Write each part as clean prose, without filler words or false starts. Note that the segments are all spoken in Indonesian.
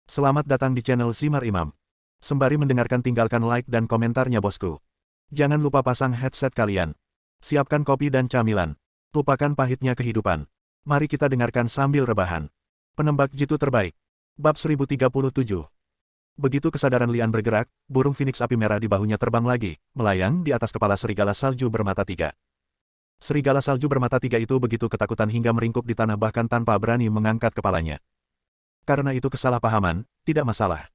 Selamat datang di channel Simar Imam. Sembari mendengarkan tinggalkan like dan komentarnya bosku. Jangan lupa pasang headset kalian. Siapkan kopi dan camilan. Lupakan pahitnya kehidupan. Mari kita dengarkan sambil rebahan. Penembak jitu terbaik. Bab 1037. Begitu kesadaran Lian bergerak, burung Phoenix api merah di bahunya terbang lagi, melayang di atas kepala serigala salju bermata tiga. Serigala salju bermata tiga itu begitu ketakutan hingga meringkuk di tanah bahkan tanpa berani mengangkat kepalanya. Karena itu kesalahpahaman, tidak masalah.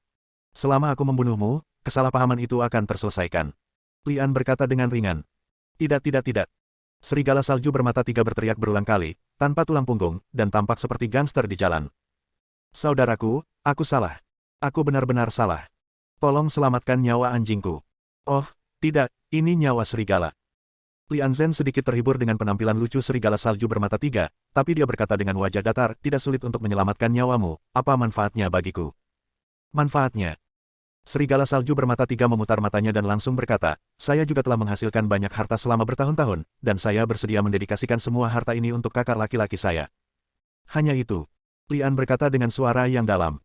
Selama aku membunuhmu, kesalahpahaman itu akan terselesaikan. Lian berkata dengan ringan. Tidak. Serigala salju bermata tiga berteriak berulang kali, tanpa tulang punggung, dan tampak seperti gangster di jalan. Saudaraku, aku salah. Aku benar-benar salah. Tolong selamatkan nyawa anjingku. Oh, tidak, ini nyawa serigala. Lian Zhen sedikit terhibur dengan penampilan lucu serigala salju bermata tiga, tapi dia berkata dengan wajah datar, tidak sulit untuk menyelamatkan nyawamu, apa manfaatnya bagiku? Manfaatnya? Serigala salju bermata tiga memutar matanya dan langsung berkata, saya juga telah menghasilkan banyak harta selama bertahun-tahun, dan saya bersedia mendedikasikan semua harta ini untuk kakak laki-laki saya. Hanya itu. Lian berkata dengan suara yang dalam.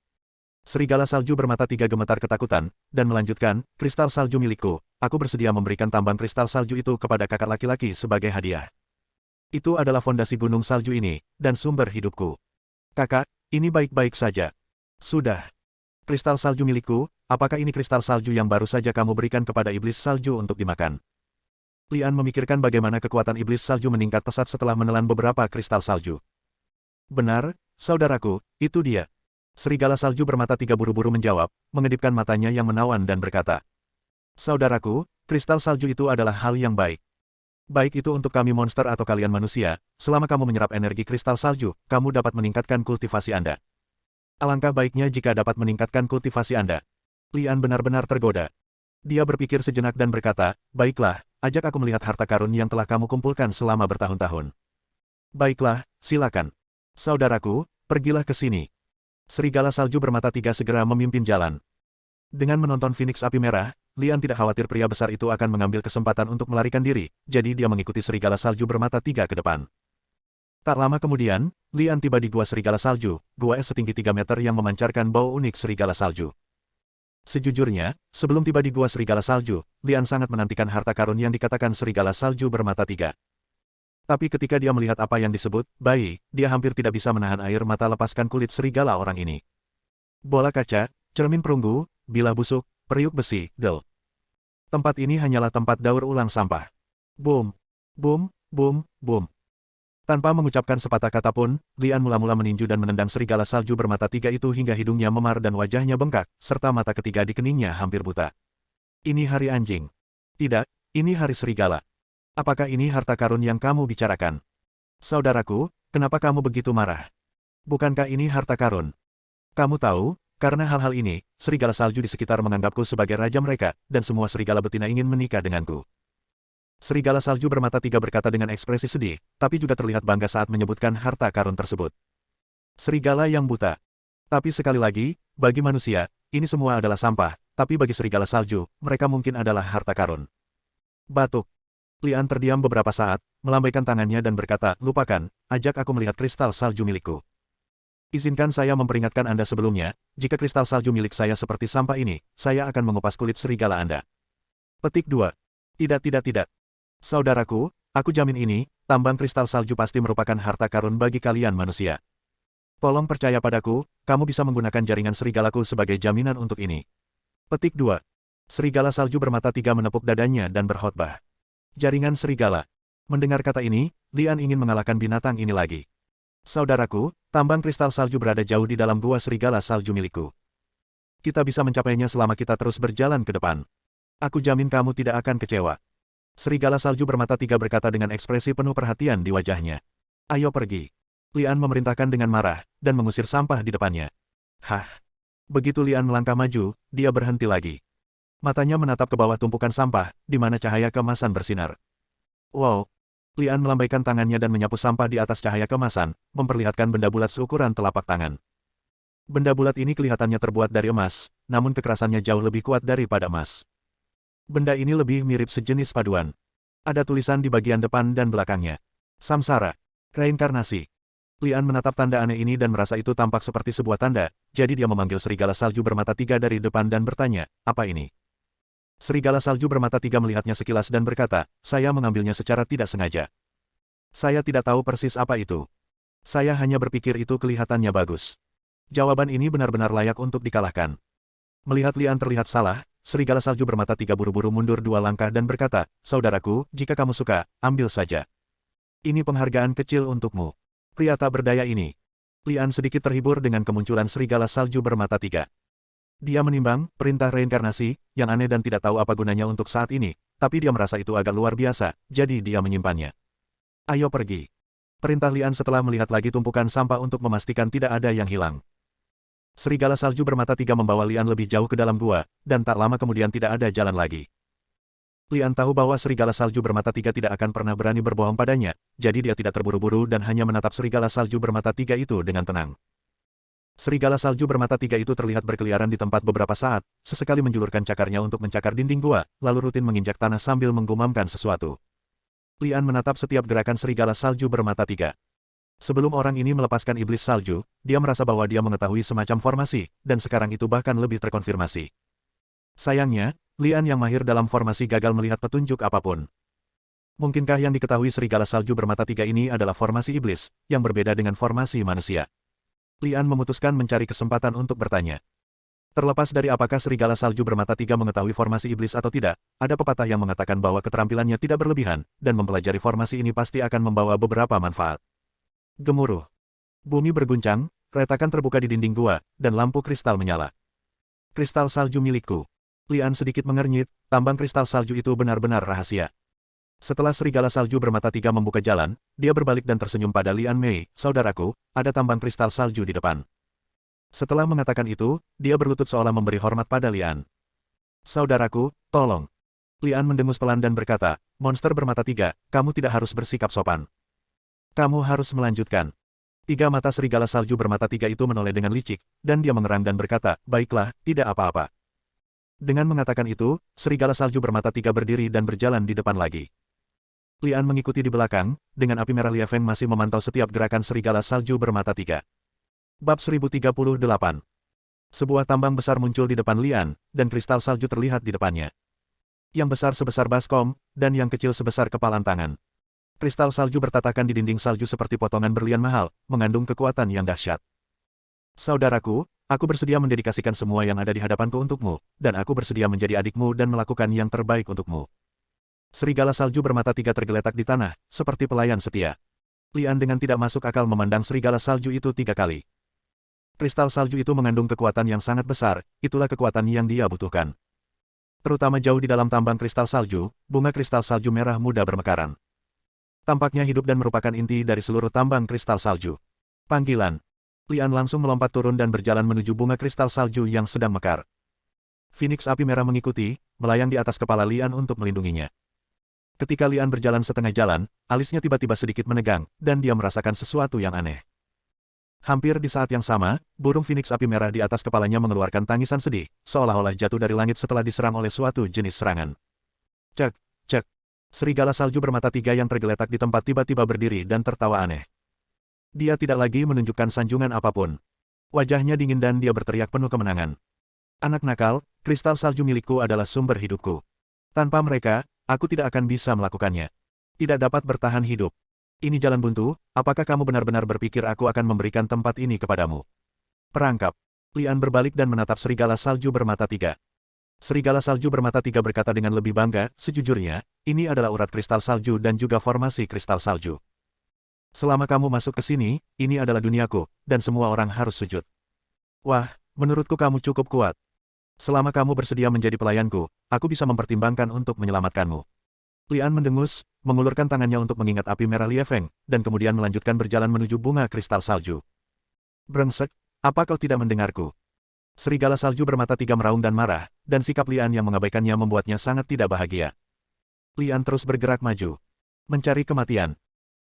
Serigala salju bermata tiga gemetar ketakutan, dan melanjutkan, kristal salju milikku, aku bersedia memberikan tambang kristal salju itu kepada kakak laki-laki sebagai hadiah. Itu adalah fondasi gunung salju ini, dan sumber hidupku. Kakak, ini baik-baik saja. Sudah. Kristal salju milikku, apakah ini kristal salju yang baru saja kamu berikan kepada iblis salju untuk dimakan? Lian memikirkan bagaimana kekuatan iblis salju meningkat pesat setelah menelan beberapa kristal salju. Benar, saudaraku, itu dia. Serigala salju bermata tiga buru-buru menjawab, mengedipkan matanya yang menawan dan berkata. Saudaraku, kristal salju itu adalah hal yang baik. Baik itu untuk kami monster atau kalian manusia, selama kamu menyerap energi kristal salju, kamu dapat meningkatkan kultivasi Anda. Alangkah baiknya jika dapat meningkatkan kultivasi Anda. Lian benar-benar tergoda. Dia berpikir sejenak dan berkata, baiklah, ajak aku melihat harta karun yang telah kamu kumpulkan selama bertahun-tahun. Baiklah, silakan. Saudaraku, pergilah ke sini. Serigala salju bermata tiga segera memimpin jalan. Dengan menonton Phoenix api merah, Lian tidak khawatir pria besar itu akan mengambil kesempatan untuk melarikan diri, jadi dia mengikuti serigala salju bermata tiga ke depan. Tak lama kemudian, Lian tiba di gua serigala salju, gua es setinggi 3 meter yang memancarkan bau unik serigala salju. Sejujurnya, sebelum tiba di gua serigala salju, Lian sangat menantikan harta karun yang dikatakan serigala salju bermata tiga. Tapi ketika dia melihat apa yang disebut bayi, dia hampir tidak bisa menahan air mata lepaskan kulit serigala orang ini. Bola kaca, cermin perunggu, bilah busuk, periuk besi, del. Tempat ini hanyalah tempat daur ulang sampah. Boom, boom, boom, boom. Tanpa mengucapkan sepatah kata pun, Lian mula-mula meninju dan menendang serigala salju bermata tiga itu hingga hidungnya memar dan wajahnya bengkak, serta mata ketiga di keningnya hampir buta. Ini hari anjing. Tidak, ini hari serigala. Apakah ini harta karun yang kamu bicarakan? Saudaraku, kenapa kamu begitu marah? Bukankah ini harta karun? Kamu tahu, karena hal-hal ini, serigala salju di sekitar menganggapku sebagai raja mereka, dan semua serigala betina ingin menikah denganku. Serigala salju bermata tiga berkata dengan ekspresi sedih, tapi juga terlihat bangga saat menyebutkan harta karun tersebut. Serigala yang buta. Tapi sekali lagi, bagi manusia, ini semua adalah sampah, tapi bagi serigala salju, mereka mungkin adalah harta karun. Batuk. Lian terdiam beberapa saat, melambaikan tangannya dan berkata, lupakan, ajak aku melihat kristal salju milikku. Izinkan saya memperingatkan Anda sebelumnya, jika kristal salju milik saya seperti sampah ini, saya akan mengupas kulit serigala Anda. Petik 2. Tidak. Saudaraku, aku jamin ini, tambang kristal salju pasti merupakan harta karun bagi kalian manusia. Tolong percaya padaku, kamu bisa menggunakan jaringan serigalaku sebagai jaminan untuk ini. Petik 2. Serigala salju bermata tiga menepuk dadanya dan berkhotbah. Jaringan serigala. Mendengar kata ini, Lian ingin mengalahkan binatang ini lagi. Saudaraku, tambang kristal salju berada jauh di dalam gua serigala salju milikku. Kita bisa mencapainya selama kita terus berjalan ke depan. Aku jamin kamu tidak akan kecewa. Serigala salju bermata tiga berkata dengan ekspresi penuh perhatian di wajahnya. Ayo pergi. Lian memerintahkan dengan marah, dan mengusir sampah di depannya. Hah. Begitu Lian melangkah maju, dia berhenti lagi. Matanya menatap ke bawah tumpukan sampah, di mana cahaya kemasan bersinar. Wow! Lian melambaikan tangannya dan menyapu sampah di atas cahaya kemasan, memperlihatkan benda bulat seukuran telapak tangan. Benda bulat ini kelihatannya terbuat dari emas, namun kekerasannya jauh lebih kuat daripada emas. Benda ini lebih mirip sejenis paduan. Ada tulisan di bagian depan dan belakangnya. Samsara. Reinkarnasi. Lian menatap tanda aneh ini dan merasa itu tampak seperti sebuah tanda, jadi dia memanggil serigala salju bermata tiga dari depan dan bertanya, apa ini? Serigala salju bermata tiga melihatnya sekilas dan berkata, saya mengambilnya secara tidak sengaja. Saya tidak tahu persis apa itu. Saya hanya berpikir itu kelihatannya bagus. Jawaban ini benar-benar layak untuk dikalahkan. Melihat Lian terlihat salah, serigala salju bermata tiga buru-buru mundur 2 langkah dan berkata, saudaraku, jika kamu suka, ambil saja. Ini penghargaan kecil untukmu. Pria tak berdaya ini. Lian sedikit terhibur dengan kemunculan serigala salju bermata tiga. Dia menimbang, perintah reinkarnasi, yang aneh dan tidak tahu apa gunanya untuk saat ini, tapi dia merasa itu agak luar biasa, jadi dia menyimpannya. Ayo pergi. Perintah Lian setelah melihat lagi tumpukan sampah untuk memastikan tidak ada yang hilang. Serigala salju bermata tiga membawa Lian lebih jauh ke dalam gua, dan tak lama kemudian tidak ada jalan lagi. Lian tahu bahwa serigala salju bermata tiga tidak akan pernah berani berbohong padanya, jadi dia tidak terburu-buru dan hanya menatap serigala salju bermata tiga itu dengan tenang. Serigala salju bermata tiga itu terlihat berkeliaran di tempat beberapa saat, sesekali menjulurkan cakarnya untuk mencakar dinding gua, lalu rutin menginjak tanah sambil menggumamkan sesuatu. Lian menatap setiap gerakan serigala salju bermata tiga. Sebelum orang ini melepaskan iblis salju, dia merasa bahwa dia mengetahui semacam formasi, dan sekarang itu bahkan lebih terkonfirmasi. Sayangnya, Lian yang mahir dalam formasi gagal melihat petunjuk apapun. Mungkinkah yang diketahui serigala salju bermata tiga ini adalah formasi iblis, yang berbeda dengan formasi manusia? Lian memutuskan mencari kesempatan untuk bertanya. Terlepas dari apakah serigala salju bermata tiga mengetahui formasi iblis atau tidak, ada pepatah yang mengatakan bahwa keterampilannya tidak berlebihan, dan mempelajari formasi ini pasti akan membawa beberapa manfaat. Gemuruh. Bumi berguncang, retakan terbuka di dinding gua, dan lampu kristal menyala. Kristal salju milikku. Lian sedikit mengernyit, tambang kristal salju itu benar-benar rahasia. Setelah serigala salju bermata tiga membuka jalan, dia berbalik dan tersenyum pada Lian Mei, saudaraku, ada tambang kristal salju di depan. Setelah mengatakan itu, dia berlutut seolah memberi hormat pada Lian. Saudaraku, tolong. Lian mendengus pelan dan berkata, monster bermata tiga, kamu tidak harus bersikap sopan. Kamu harus melanjutkan. Tiga mata serigala salju bermata tiga itu menoleh dengan licik, dan dia mengerang dan berkata, baiklah, tidak apa-apa. Dengan mengatakan itu, serigala salju bermata tiga berdiri dan berjalan di depan lagi. Lian mengikuti di belakang, dengan api merah Lia Feng masih memantau setiap gerakan serigala salju bermata tiga. Bab 1038. Sebuah tambang besar muncul di depan Lian, dan kristal salju terlihat di depannya. Yang besar sebesar baskom, dan yang kecil sebesar kepalan tangan. Kristal salju bertatakan di dinding salju seperti potongan berlian mahal, mengandung kekuatan yang dahsyat. Saudaraku, aku bersedia mendedikasikan semua yang ada di hadapanku untukmu, dan aku bersedia menjadi adikmu dan melakukan yang terbaik untukmu. Serigala salju bermata tiga tergeletak di tanah, seperti pelayan setia. Lian dengan tidak masuk akal memandang serigala salju itu 3 kali. Kristal salju itu mengandung kekuatan yang sangat besar, itulah kekuatan yang dia butuhkan. Terutama jauh di dalam tambang kristal salju, bunga kristal salju merah muda bermekaran. Tampaknya hidup dan merupakan inti dari seluruh tambang kristal salju. Panggilan. Lian langsung melompat turun dan berjalan menuju bunga kristal salju yang sedang mekar. Phoenix api merah mengikuti, melayang di atas kepala Lian untuk melindunginya. Ketika Lian berjalan setengah jalan, alisnya tiba-tiba sedikit menegang, dan dia merasakan sesuatu yang aneh. Hampir di saat yang sama, burung Phoenix api merah di atas kepalanya mengeluarkan tangisan sedih, seolah-olah jatuh dari langit setelah diserang oleh suatu jenis serangan. Cek, cek. Serigala salju bermata tiga yang tergeletak di tempat tiba-tiba berdiri dan tertawa aneh. Dia tidak lagi menunjukkan sanjungan apapun. Wajahnya dingin dan dia berteriak penuh kemenangan. Anak nakal, kristal salju milikku adalah sumber hidupku. Tanpa mereka, aku tidak akan bisa melakukannya. Tidak dapat bertahan hidup. Ini jalan buntu, apakah kamu benar-benar berpikir aku akan memberikan tempat ini kepadamu? Perangkap. Lian berbalik dan menatap serigala salju bermata tiga. Serigala salju bermata tiga berkata dengan lebih bangga, sejujurnya, ini adalah urat kristal salju dan juga formasi kristal salju. Selama kamu masuk ke sini, ini adalah duniaku, dan semua orang harus sujud. Wah, menurutku kamu cukup kuat. Selama kamu bersedia menjadi pelayanku, aku bisa mempertimbangkan untuk menyelamatkanmu. Lian mendengus, mengulurkan tangannya untuk mengingat api merah Lia Feng, dan kemudian melanjutkan berjalan menuju bunga kristal salju. Brengsek, apa kau tidak mendengarku? Serigala salju bermata tiga meraung dan marah, dan sikap Lian yang mengabaikannya membuatnya sangat tidak bahagia. Lian terus bergerak maju. Mencari kematian.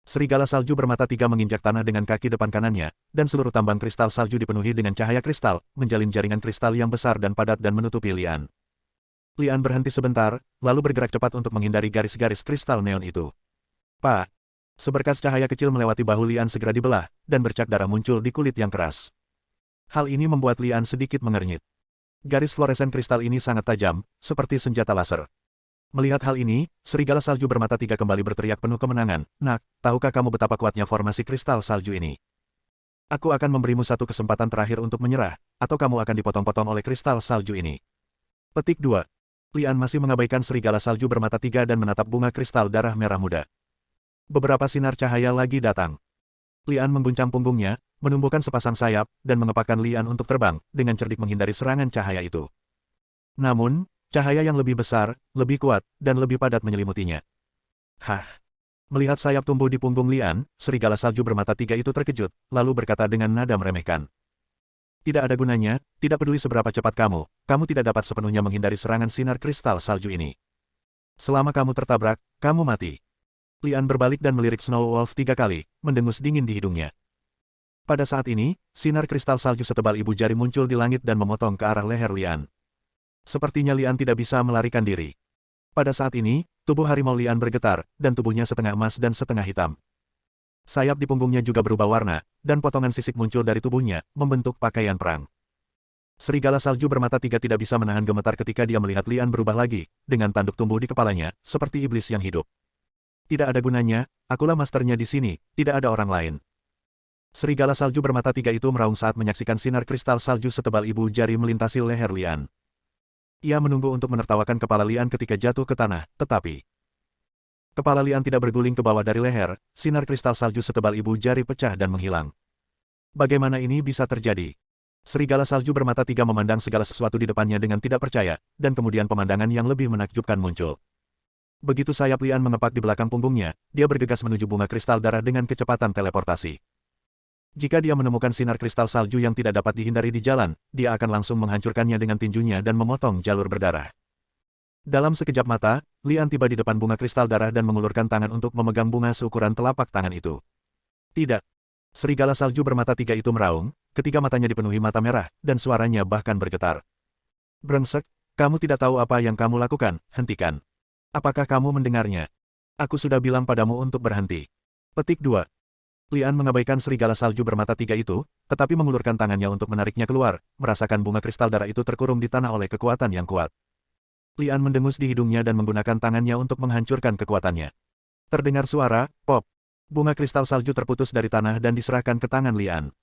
Serigala salju bermata tiga menginjak tanah dengan kaki depan kanannya, dan seluruh tambang kristal salju dipenuhi dengan cahaya kristal, menjalin jaringan kristal yang besar dan padat dan menutupi Lian. Lian berhenti sebentar, lalu bergerak cepat untuk menghindari garis-garis kristal neon itu. Pak! Seberkas cahaya kecil melewati bahu Lian segera dibelah, dan bercak darah muncul di kulit yang keras. Hal ini membuat Lian sedikit mengernyit. Garis fluoresen kristal ini sangat tajam, seperti senjata laser. Melihat hal ini, serigala salju bermata tiga kembali berteriak penuh kemenangan. Nak, tahukah kamu betapa kuatnya formasi kristal salju ini? Aku akan memberimu satu kesempatan terakhir untuk menyerah, atau kamu akan dipotong-potong oleh kristal salju ini. Petik 2. Lian masih mengabaikan serigala salju bermata tiga dan menatap bunga kristal darah merah muda. Beberapa sinar cahaya lagi datang. Lian mengguncang punggungnya, menumbuhkan sepasang sayap, dan mengepakkan Lian untuk terbang, dengan cerdik menghindari serangan cahaya itu. Namun, cahaya yang lebih besar, lebih kuat, dan lebih padat menyelimutinya. Hah! Melihat sayap tumbuh di punggung Lian, serigala salju bermata tiga itu terkejut, lalu berkata dengan nada meremehkan. Tidak ada gunanya, tidak peduli seberapa cepat kamu tidak dapat sepenuhnya menghindari serangan sinar kristal salju ini. Selama kamu tertabrak, kamu mati. Lian berbalik dan melirik Snow Wolf 3 kali, mendengus dingin di hidungnya. Pada saat ini, sinar kristal salju setebal ibu jari muncul di langit dan memotong ke arah leher Lian. Sepertinya Lian tidak bisa melarikan diri. Pada saat ini, tubuh harimau Lian bergetar, dan tubuhnya setengah emas dan setengah hitam. Sayap di punggungnya juga berubah warna, dan potongan sisik muncul dari tubuhnya, membentuk pakaian perang. Serigala salju bermata tiga tidak bisa menahan gemetar ketika dia melihat Lian berubah lagi, dengan tanduk tumbuh di kepalanya, seperti iblis yang hidup. Tidak ada gunanya, akulah masternya di sini, tidak ada orang lain. Serigala salju bermata tiga itu meraung saat menyaksikan sinar kristal salju setebal ibu jari melintasi leher Lian. Ia menunggu untuk menertawakan kepala Lian ketika jatuh ke tanah, tetapi kepala Lian tidak berguling ke bawah dari leher, sinar kristal salju setebal ibu jari pecah dan menghilang. Bagaimana ini bisa terjadi? Serigala salju bermata tiga memandang segala sesuatu di depannya dengan tidak percaya, dan kemudian pemandangan yang lebih menakjubkan muncul. Begitu sayap Lian mengepak di belakang punggungnya, dia bergegas menuju bunga kristal darah dengan kecepatan teleportasi. Jika dia menemukan sinar kristal salju yang tidak dapat dihindari di jalan, dia akan langsung menghancurkannya dengan tinjunya dan memotong jalur berdarah. Dalam sekejap mata, Lian tiba di depan bunga kristal darah dan mengulurkan tangan untuk memegang bunga seukuran telapak tangan itu. Tidak. Serigala salju bermata tiga itu meraung, ketika matanya dipenuhi mata merah, dan suaranya bahkan bergetar. Brengsek, kamu tidak tahu apa yang kamu lakukan, hentikan. Apakah kamu mendengarnya? Aku sudah bilang padamu untuk berhenti. Petik 2. Lian mengabaikan serigala salju bermata tiga itu, tetapi mengulurkan tangannya untuk menariknya keluar, merasakan bunga kristal darah itu terkurung di tanah oleh kekuatan yang kuat. Lian mendengus di hidungnya dan menggunakan tangannya untuk menghancurkan kekuatannya. Terdengar suara, pop. Bunga kristal salju terputus dari tanah dan diserahkan ke tangan Lian.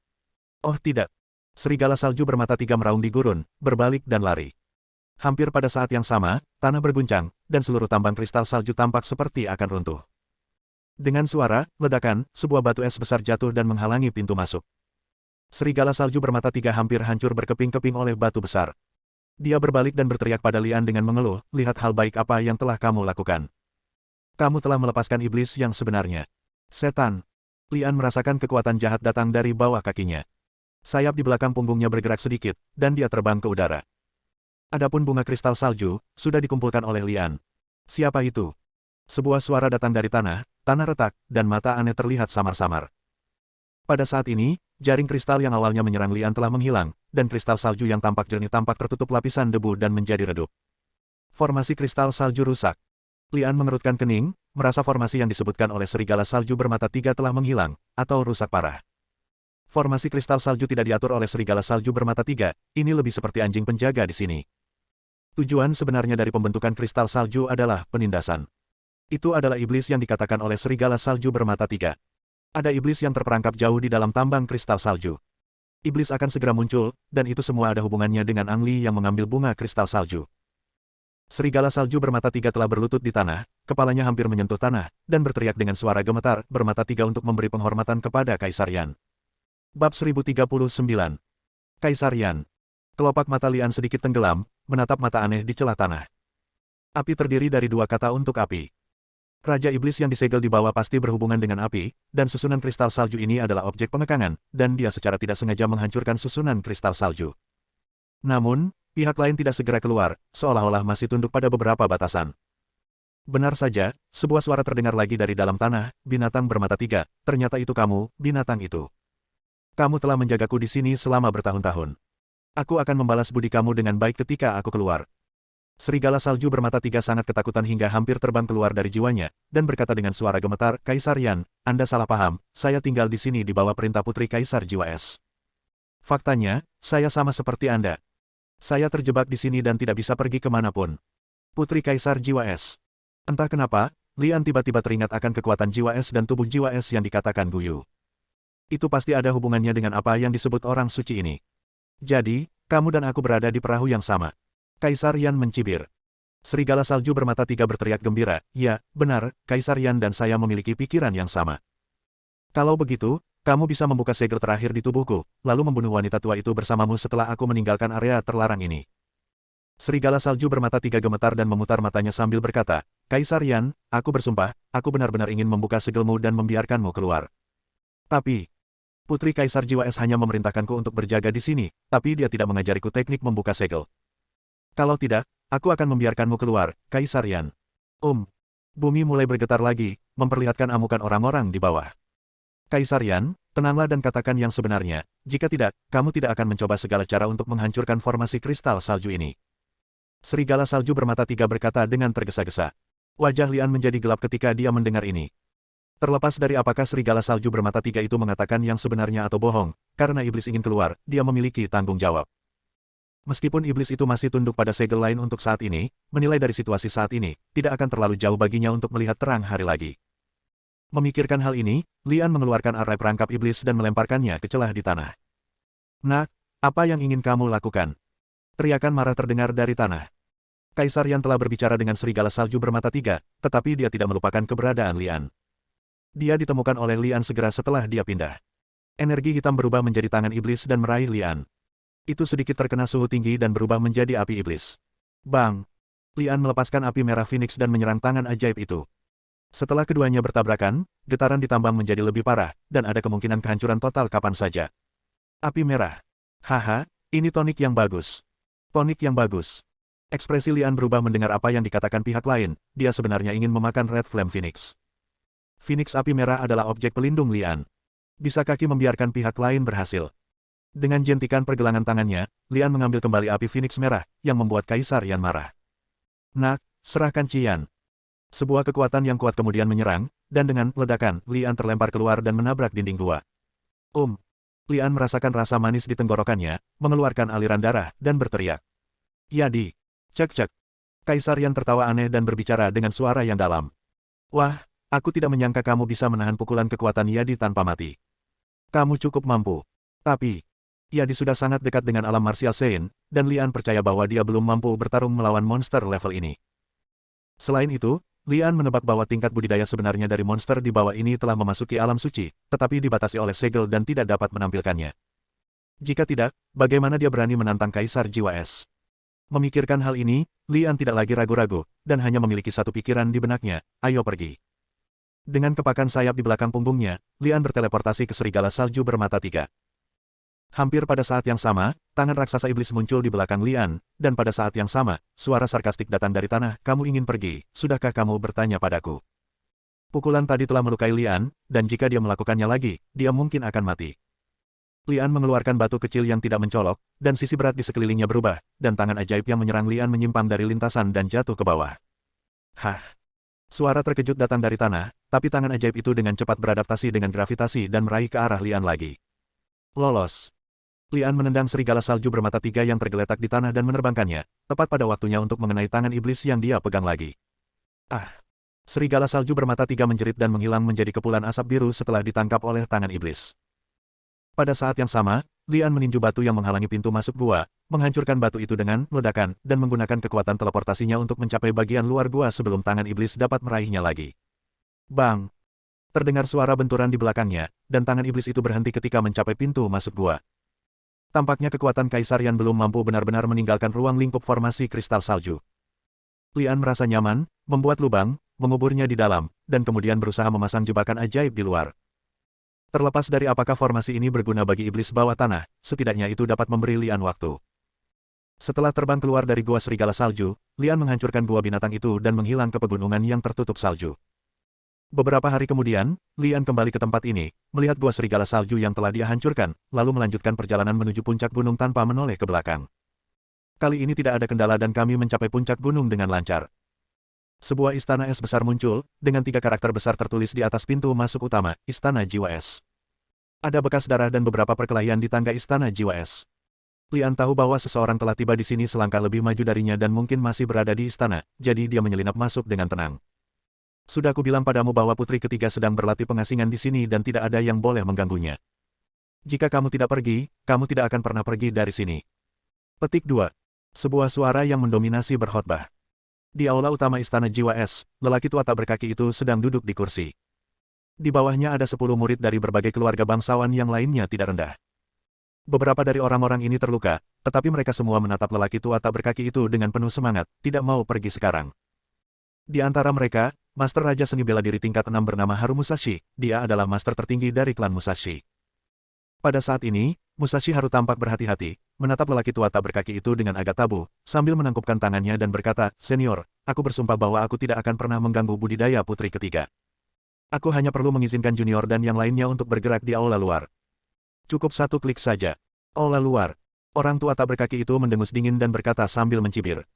Oh tidak. Serigala salju bermata tiga meraung di gurun, berbalik dan lari. Hampir pada saat yang sama, tanah berguncang, dan seluruh tambang kristal salju tampak seperti akan runtuh. Dengan suara, ledakan, sebuah batu es besar jatuh dan menghalangi pintu masuk. Serigala salju bermata tiga hampir hancur berkeping-keping oleh batu besar. Dia berbalik dan berteriak pada Lian dengan mengeluh, lihat hal baik apa yang telah kamu lakukan. Kamu telah melepaskan iblis yang sebenarnya. Setan. Lian merasakan kekuatan jahat datang dari bawah kakinya. Sayap di belakang punggungnya bergerak sedikit, dan dia terbang ke udara. Adapun bunga kristal salju, sudah dikumpulkan oleh Lian. Siapa itu? Sebuah suara datang dari tanah retak, dan mata aneh terlihat samar-samar. Pada saat ini, jaring kristal yang awalnya menyerang Lian telah menghilang, dan kristal salju yang tampak jernih tampak tertutup lapisan debu dan menjadi redup. Formasi kristal salju rusak. Lian mengerutkan kening, merasa formasi yang disebutkan oleh serigala salju bermata tiga telah menghilang, atau rusak parah. Formasi kristal salju tidak diatur oleh serigala salju bermata tiga, ini lebih seperti anjing penjaga di sini. Tujuan sebenarnya dari pembentukan kristal salju adalah penindasan. Itu adalah iblis yang dikatakan oleh serigala salju bermata tiga. Ada iblis yang terperangkap jauh di dalam tambang kristal salju. Iblis akan segera muncul, dan itu semua ada hubungannya dengan Ang Li yang mengambil bunga kristal salju. Serigala salju bermata tiga telah berlutut di tanah, kepalanya hampir menyentuh tanah, dan berteriak dengan suara gemetar, bermata tiga untuk memberi penghormatan kepada Kaisar Yan. Bab 1039. Kaisar Yan. Kelopak mata Lian sedikit tenggelam, menatap mata aneh di celah tanah. Api terdiri dari dua kata untuk api. Raja Iblis yang disegel di bawah pasti berhubungan dengan api, dan susunan kristal salju ini adalah objek pengekangan, dan dia secara tidak sengaja menghancurkan susunan kristal salju. Namun, pihak lain tidak segera keluar, seolah-olah masih tunduk pada beberapa batasan. Benar saja, sebuah suara terdengar lagi dari dalam tanah, binatang bermata tiga, ternyata itu kamu, binatang itu. Kamu telah menjagaku di sini selama bertahun-tahun. Aku akan membalas budi kamu dengan baik ketika aku keluar. Serigala salju bermata tiga sangat ketakutan hingga hampir terbang keluar dari jiwanya, dan berkata dengan suara gemetar, Kaisar Yan, Anda salah paham, saya tinggal di sini di bawah perintah Putri Kaisar Jiwa Es. Faktanya, saya sama seperti Anda. Saya terjebak di sini dan tidak bisa pergi kemanapun. Putri Kaisar Jiwa Es. Entah kenapa, Lian tiba-tiba teringat akan kekuatan Jiwa Es dan tubuh Jiwa Es yang dikatakan Guyu. Itu pasti ada hubungannya dengan apa yang disebut orang suci ini. Jadi, kamu dan aku berada di perahu yang sama. Kaisar Yan mencibir. Serigala salju bermata tiga berteriak gembira, ya, benar, Kaisar Yan dan saya memiliki pikiran yang sama. Kalau begitu, kamu bisa membuka segel terakhir di tubuhku, lalu membunuh wanita tua itu bersamamu setelah aku meninggalkan area terlarang ini. Serigala salju bermata tiga gemetar dan memutar matanya sambil berkata, Kaisar Yan, aku bersumpah, aku benar-benar ingin membuka segelmu dan membiarkanmu keluar. Tapi, Putri Kaisar Jiwa Es hanya memerintahkanku untuk berjaga di sini, tapi dia tidak mengajariku teknik membuka segel. Kalau tidak, aku akan membiarkanmu keluar, Kaisar Yan. Bumi mulai bergetar lagi, memperlihatkan amukan orang-orang di bawah. Kaisar Yan, tenanglah dan katakan yang sebenarnya, jika tidak, kamu tidak akan mencoba segala cara untuk menghancurkan formasi kristal salju ini. Serigala salju bermata tiga berkata dengan tergesa-gesa. Wajah Lian menjadi gelap ketika dia mendengar ini. Terlepas dari apakah serigala salju bermata tiga itu mengatakan yang sebenarnya atau bohong, karena iblis ingin keluar, dia memiliki tanggung jawab. Meskipun iblis itu masih tunduk pada segel lain untuk saat ini, menilai dari situasi saat ini, tidak akan terlalu jauh baginya untuk melihat terang hari lagi. Memikirkan hal ini, Lian mengeluarkan arai perangkap iblis dan melemparkannya ke celah di tanah. Nak, apa yang ingin kamu lakukan? Teriakan marah terdengar dari tanah. Kaisar Yan telah berbicara dengan serigala salju bermata tiga, tetapi dia tidak melupakan keberadaan Lian. Dia ditemukan oleh Lian segera setelah dia pindah. Energi hitam berubah menjadi tangan iblis dan meraih Lian. Itu sedikit terkena suhu tinggi dan berubah menjadi api iblis. Bang! Lian melepaskan api merah Phoenix dan menyerang tangan ajaib itu. Setelah keduanya bertabrakan, getaran di tambang menjadi lebih parah, dan ada kemungkinan kehancuran total kapan saja. Api merah. Haha, ini tonik yang bagus. Tonik yang bagus. Ekspresi Lian berubah mendengar apa yang dikatakan pihak lain, dia sebenarnya ingin memakan Red Flame Phoenix. Phoenix api merah adalah objek pelindung Lian. Bisa kaki membiarkan pihak lain berhasil. Dengan jentikan pergelangan tangannya, Lian mengambil kembali api Phoenix merah, yang membuat Kaisar Yan marah. Nak, serahkan Cian. Sebuah kekuatan yang kuat kemudian menyerang, dan dengan ledakan, Lian terlempar keluar dan menabrak dinding gua. Lian merasakan rasa manis di tenggorokannya, mengeluarkan aliran darah, dan berteriak. Yadi! Cek-cek! Kaisar Yan tertawa aneh dan berbicara dengan suara yang dalam. Wah, aku tidak menyangka kamu bisa menahan pukulan kekuatan Yadi tanpa mati. Kamu cukup mampu. Tapi, Yadi sudah sangat dekat dengan alam martial Sein, dan Lian percaya bahwa dia belum mampu bertarung melawan monster level ini. Selain itu, Lian menebak bahwa tingkat budidaya sebenarnya dari monster di bawah ini telah memasuki alam suci, tetapi dibatasi oleh segel dan tidak dapat menampilkannya. Jika tidak, bagaimana dia berani menantang Kaisar Jiwa Es? Memikirkan hal ini, Lian tidak lagi ragu-ragu, dan hanya memiliki satu pikiran di benaknya, ayo pergi. Dengan kepakan sayap di belakang punggungnya, Lian berteleportasi ke serigala salju bermata tiga. Hampir pada saat yang sama, tangan raksasa iblis muncul di belakang Lian, dan pada saat yang sama, suara sarkastik datang dari tanah, kamu ingin pergi, sudahkah kamu bertanya padaku? Pukulan tadi telah melukai Lian, dan jika dia melakukannya lagi, dia mungkin akan mati. Lian mengeluarkan batu kecil yang tidak mencolok, dan sisi berat di sekelilingnya berubah, dan tangan ajaib yang menyerang Lian menyimpang dari lintasan dan jatuh ke bawah. Hah! Suara terkejut datang dari tanah, tapi tangan ajaib itu dengan cepat beradaptasi dengan gravitasi dan meraih ke arah Lian lagi. Lolos! Lian menendang serigala salju bermata tiga yang tergeletak di tanah dan menerbangkannya, tepat pada waktunya untuk mengenai tangan iblis yang dia pegang lagi. Ah! Serigala salju bermata tiga menjerit dan menghilang menjadi kepulan asap biru setelah ditangkap oleh tangan iblis. Pada saat yang sama, Lian meninju batu yang menghalangi pintu masuk gua, menghancurkan batu itu dengan ledakan, dan menggunakan kekuatan teleportasinya untuk mencapai bagian luar gua sebelum tangan iblis dapat meraihnya lagi. Bang! Terdengar suara benturan di belakangnya, dan tangan iblis itu berhenti ketika mencapai pintu masuk gua. Tampaknya kekuatan Kaisar Yan belum mampu benar-benar meninggalkan ruang lingkup formasi kristal salju. Lian merasa nyaman, membuat lubang, menguburnya di dalam, dan kemudian berusaha memasang jebakan ajaib di luar. Terlepas dari apakah formasi ini berguna bagi iblis bawah tanah, setidaknya itu dapat memberi Lian waktu. Setelah terbang keluar dari gua serigala salju, Lian menghancurkan gua binatang itu dan menghilang ke pegunungan yang tertutup salju. Beberapa hari kemudian, Lian kembali ke tempat ini, melihat gua serigala salju yang telah dia hancurkan, lalu melanjutkan perjalanan menuju puncak gunung tanpa menoleh ke belakang. Kali ini tidak ada kendala dan kami mencapai puncak gunung dengan lancar. Sebuah istana es besar muncul, dengan 3 karakter besar tertulis di atas pintu masuk utama, Istana Jiwa Es. Ada bekas darah dan beberapa perkelahian di tangga Istana Jiwa Es. Lian tahu bahwa seseorang telah tiba di sini selangkah lebih maju darinya dan mungkin masih berada di istana, jadi dia menyelinap masuk dengan tenang. Sudah aku bilang padamu bahwa putri ketiga sedang berlatih pengasingan di sini dan tidak ada yang boleh mengganggunya. Jika kamu tidak pergi, kamu tidak akan pernah pergi dari sini. Petik 2. Sebuah suara yang mendominasi berkhotbah. Di aula utama Istana Jiwa Es, lelaki tua tak berkaki itu sedang duduk di kursi. Di bawahnya ada 10 murid dari berbagai keluarga bangsawan yang lainnya tidak rendah. Beberapa dari orang-orang ini terluka, tetapi mereka semua menatap lelaki tua tak berkaki itu dengan penuh semangat, tidak mau pergi sekarang. Di antara mereka, Master Raja Seni Bela Diri tingkat 6 bernama Haru Musashi, dia adalah master tertinggi dari klan Musashi. Pada saat ini, Musashi Haru tampak berhati-hati, menatap lelaki tua tak berkaki itu dengan agak tabu, sambil menangkupkan tangannya dan berkata, "Senior, aku bersumpah bahwa aku tidak akan pernah mengganggu budidaya putri ketiga. Aku hanya perlu mengizinkan junior dan yang lainnya untuk bergerak di aula luar. Cukup 1 klik saja." Aula luar. Orang tua tak berkaki itu mendengus dingin dan berkata sambil mencibir.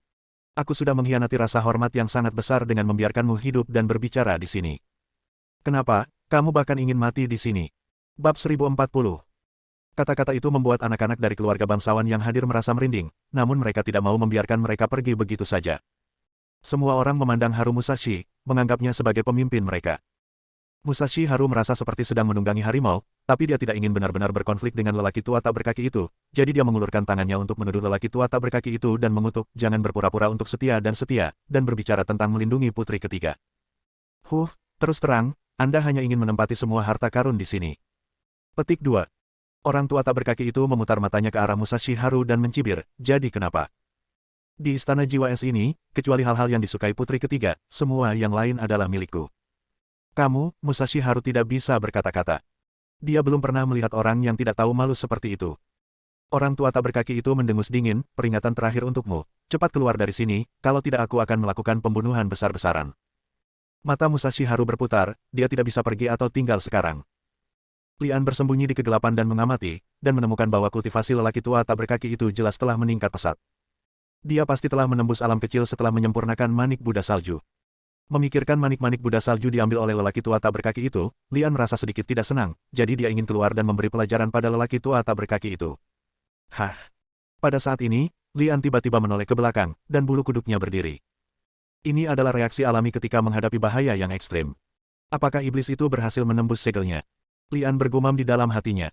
"Aku sudah mengkhianati rasa hormat yang sangat besar dengan membiarkanmu hidup dan berbicara di sini. Kenapa, kamu bahkan ingin mati di sini?" Bab 1040. Kata-kata itu membuat anak-anak dari keluarga bangsawan yang hadir merasa merinding, namun mereka tidak mau membiarkan mereka pergi begitu saja. Semua orang memandang Haru Musashi, menganggapnya sebagai pemimpin mereka. Musashi Haru merasa seperti sedang menunggangi harimau, tapi dia tidak ingin benar-benar berkonflik dengan lelaki tua tak berkaki itu, jadi dia mengulurkan tangannya untuk menuduh lelaki tua tak berkaki itu dan mengutuk, "Jangan berpura-pura untuk setia, dan berbicara tentang melindungi putri ketiga. Terus terang, Anda hanya ingin menempati semua harta karun di sini." Petik 2. Orang tua tak berkaki itu memutar matanya ke arah Musashi Haru dan mencibir, "Jadi kenapa? Di Istana Jiwa Es ini, kecuali hal-hal yang disukai putri ketiga, semua yang lain adalah milikku." Kamu, Musashi Haru tidak bisa berkata-kata. Dia belum pernah melihat orang yang tidak tahu malu seperti itu. Orang tua tak berkaki itu mendengus dingin, "Peringatan terakhir untukmu, cepat keluar dari sini, kalau tidak aku akan melakukan pembunuhan besar-besaran." Mata Musashi Haru berputar, dia tidak bisa pergi atau tinggal sekarang. Lian bersembunyi di kegelapan dan mengamati, dan menemukan bahwa kultivasi lelaki tua tak berkaki itu jelas telah meningkat pesat. Dia pasti telah menembus alam kecil setelah menyempurnakan manik Buddha salju. Memikirkan manik-manik Buddha salju diambil oleh lelaki tua tak berkaki itu, Lian merasa sedikit tidak senang, jadi dia ingin keluar dan memberi pelajaran pada lelaki tua tak berkaki itu. Pada saat ini, Lian tiba-tiba menoleh ke belakang, dan bulu kuduknya berdiri. Ini adalah reaksi alami ketika menghadapi bahaya yang ekstrim. Apakah iblis itu berhasil menembus segelnya? Lian bergumam di dalam hatinya.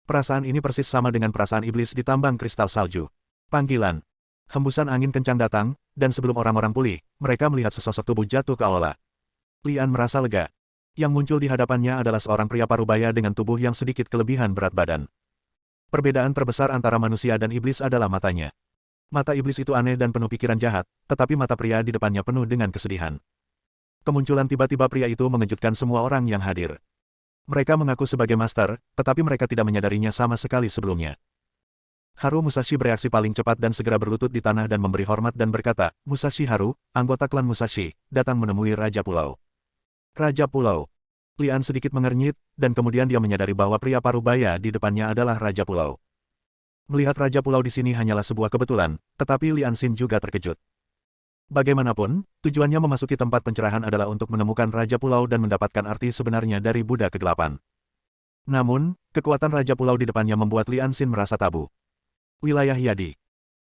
Perasaan ini persis sama dengan perasaan iblis di tambang kristal salju. Panggilan. Hembusan angin kencang datang, dan sebelum orang-orang pulih, mereka melihat sesosok tubuh jatuh ke aula. Lian merasa lega. Yang muncul di hadapannya adalah seorang pria parubaya dengan tubuh yang sedikit kelebihan berat badan. Perbedaan terbesar antara manusia dan iblis adalah matanya. Mata iblis itu aneh dan penuh pikiran jahat, tetapi mata pria di depannya penuh dengan kesedihan. Kemunculan tiba-tiba pria itu mengejutkan semua orang yang hadir. Mereka mengaku sebagai master, tetapi mereka tidak menyadarinya sama sekali sebelumnya. Haru Musashi bereaksi paling cepat dan segera berlutut di tanah dan memberi hormat dan berkata, "Musashi Haru, anggota klan Musashi, datang menemui Raja Pulau." Raja Pulau. Lian sedikit mengernyit, dan kemudian dia menyadari bahwa pria parubaya di depannya adalah Raja Pulau. Melihat Raja Pulau di sini hanyalah sebuah kebetulan, tetapi Lian Xin juga terkejut. Bagaimanapun, tujuannya memasuki tempat pencerahan adalah untuk menemukan Raja Pulau dan mendapatkan arti sebenarnya dari Buddha kegelapan. Namun, kekuatan Raja Pulau di depannya membuat Lian Xin merasa tabu. Wilayah Yadi.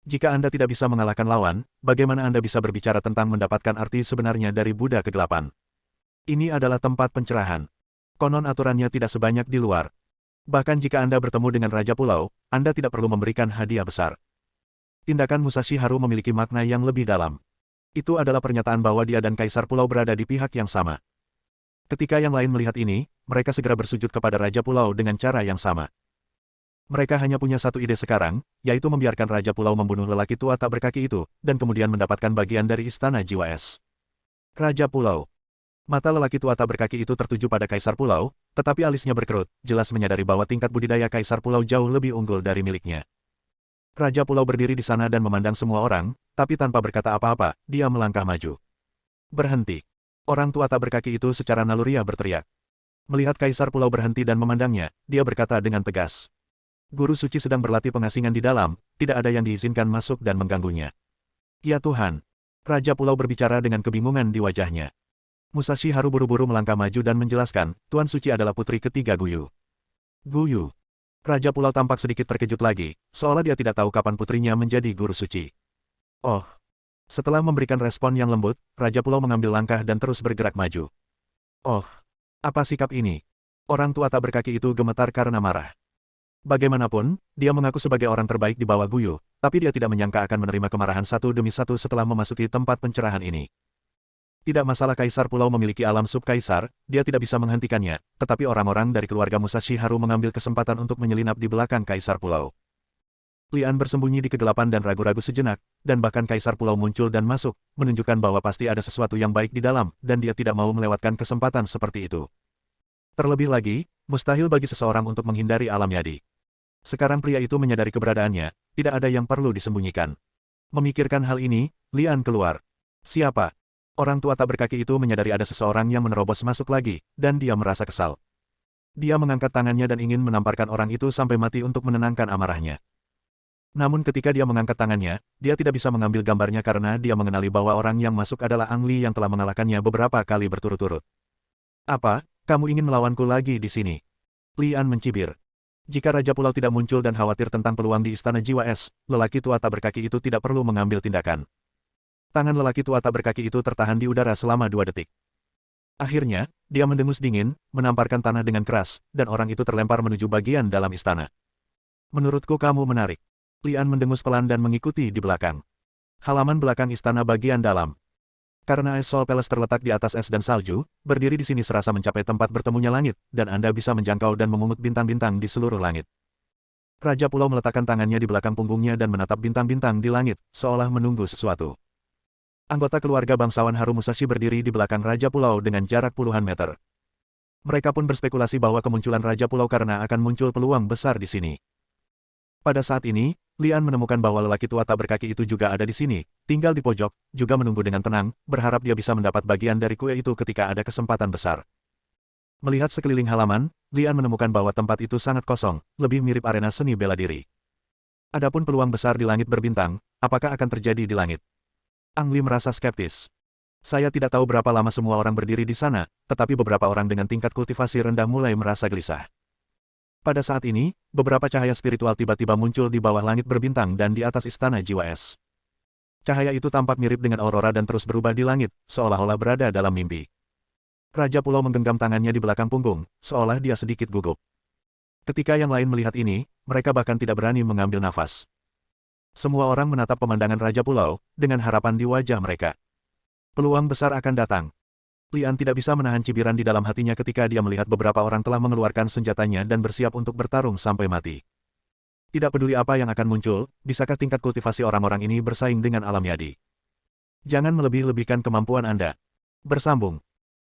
Jika Anda tidak bisa mengalahkan lawan, bagaimana Anda bisa berbicara tentang mendapatkan arti sebenarnya dari Buddha kegelapan? Ini adalah tempat pencerahan. Konon aturannya tidak sebanyak di luar. Bahkan jika Anda bertemu dengan Raja Pulau, Anda tidak perlu memberikan hadiah besar. Tindakan Musashi Haru memiliki makna yang lebih dalam. Itu adalah pernyataan bahwa dia dan Kaisar Pulau berada di pihak yang sama. Ketika yang lain melihat ini, mereka segera bersujud kepada Raja Pulau dengan cara yang sama. Mereka hanya punya satu ide sekarang, yaitu membiarkan Raja Pulau membunuh lelaki tua tak berkaki itu, dan kemudian mendapatkan bagian dari Istana Jiwa Es. Raja Pulau. Mata lelaki tua tak berkaki itu tertuju pada Kaisar Pulau, tetapi alisnya berkerut, jelas menyadari bahwa tingkat budidaya Kaisar Pulau jauh lebih unggul dari miliknya. Raja Pulau berdiri di sana dan memandang semua orang, tapi tanpa berkata apa-apa, dia melangkah maju. "Berhenti." Orang tua tak berkaki itu secara naluriah berteriak. Melihat Kaisar Pulau berhenti dan memandangnya, dia berkata dengan tegas, Guru suci sedang berlatih pengasingan di dalam, tidak ada yang diizinkan masuk dan mengganggunya. Ya Tuhan! Raja Pulau berbicara dengan kebingungan di wajahnya. Musashi Haru buru-buru melangkah maju dan menjelaskan, Tuan Suci adalah putri ketiga Guyu. Guyu. Raja Pulau tampak sedikit terkejut lagi, seolah dia tidak tahu kapan putrinya menjadi guru suci. Oh. Setelah memberikan respon yang lembut, Raja Pulau mengambil langkah dan terus bergerak maju. Oh. Apa sikap ini? Orang tua tak berkaki itu gemetar karena marah. Bagaimanapun, dia mengaku sebagai orang terbaik di bawah Guyu, tapi dia tidak menyangka akan menerima kemarahan satu demi satu setelah memasuki tempat pencerahan ini. Tidak masalah Kaisar Pulau memiliki alam sub-kaisar, dia tidak bisa menghentikannya, tetapi orang-orang dari keluarga Musashi Haru mengambil kesempatan untuk menyelinap di belakang Kaisar Pulau. Lian bersembunyi di kegelapan dan ragu-ragu sejenak, dan bahkan Kaisar Pulau muncul dan masuk, menunjukkan bahwa pasti ada sesuatu yang baik di dalam, dan dia tidak mau melewatkan kesempatan seperti itu. Terlebih lagi, mustahil bagi seseorang untuk menghindari alam yadi. Sekarang pria itu menyadari keberadaannya, tidak ada yang perlu disembunyikan. Memikirkan hal ini, Lian keluar. Siapa? Orang tua tak berkaki itu menyadari ada seseorang yang menerobos masuk lagi, dan dia merasa kesal. Dia mengangkat tangannya dan ingin menamparkan orang itu sampai mati untuk menenangkan amarahnya. Namun ketika dia mengangkat tangannya, dia tidak bisa mengambil gambarnya karena dia mengenali bahwa orang yang masuk adalah Ang Li yang telah mengalahkannya beberapa kali berturut-turut. Apa, kamu ingin melawanku lagi di sini? Lian mencibir. Jika Raja Pulau tidak muncul dan khawatir tentang peluang di Istana Jiwa Es, lelaki tua tak berkaki itu tidak perlu mengambil tindakan. Tangan lelaki tua tak berkaki itu tertahan di udara selama 2 detik. Akhirnya, dia mendengus dingin, menamparkan tanah dengan keras, dan orang itu terlempar menuju bagian dalam istana. Menurutku kamu menarik. Lian mendengus pelan dan mengikuti di belakang. Halaman belakang istana bagian dalam. Karena es Sol Palace terletak di atas es dan salju, berdiri di sini serasa mencapai tempat bertemunya langit, dan Anda bisa menjangkau dan memungut bintang-bintang di seluruh langit. Raja Pulau meletakkan tangannya di belakang punggungnya dan menatap bintang-bintang di langit, seolah menunggu sesuatu. Anggota keluarga bangsawan Haru Musashi berdiri di belakang Raja Pulau dengan jarak puluhan meter. Mereka pun berspekulasi bahwa kemunculan Raja Pulau karena akan muncul peluang besar di sini. Pada saat ini, Lian menemukan bahwa lelaki tua tak berkaki itu juga ada di sini, tinggal di pojok, juga menunggu dengan tenang, berharap dia bisa mendapat bagian dari kue itu ketika ada kesempatan besar. Melihat sekeliling halaman, Lian menemukan bahwa tempat itu sangat kosong, lebih mirip arena seni bela diri. Adapun peluang besar di langit berbintang, apakah akan terjadi di langit? Ang Li merasa skeptis. Saya tidak tahu berapa lama semua orang berdiri di sana, tetapi beberapa orang dengan tingkat kultivasi rendah mulai merasa gelisah. Pada saat ini, beberapa cahaya spiritual tiba-tiba muncul di bawah langit berbintang dan di atas Istana Jiwa Es. Cahaya itu tampak mirip dengan aurora dan terus berubah di langit, seolah-olah berada dalam mimpi. Raja Pulau menggenggam tangannya di belakang punggung, seolah dia sedikit gugup. Ketika yang lain melihat ini, mereka bahkan tidak berani mengambil nafas. Semua orang menatap pemandangan Raja Pulau, dengan harapan di wajah mereka. Peluang besar akan datang. Lian tidak bisa menahan cibiran di dalam hatinya ketika dia melihat beberapa orang telah mengeluarkan senjatanya dan bersiap untuk bertarung sampai mati. Tidak peduli apa yang akan muncul, bisakah tingkat kultivasi orang-orang ini bersaing dengan alam yadi? Jangan melebih-lebihkan kemampuan Anda. Bersambung.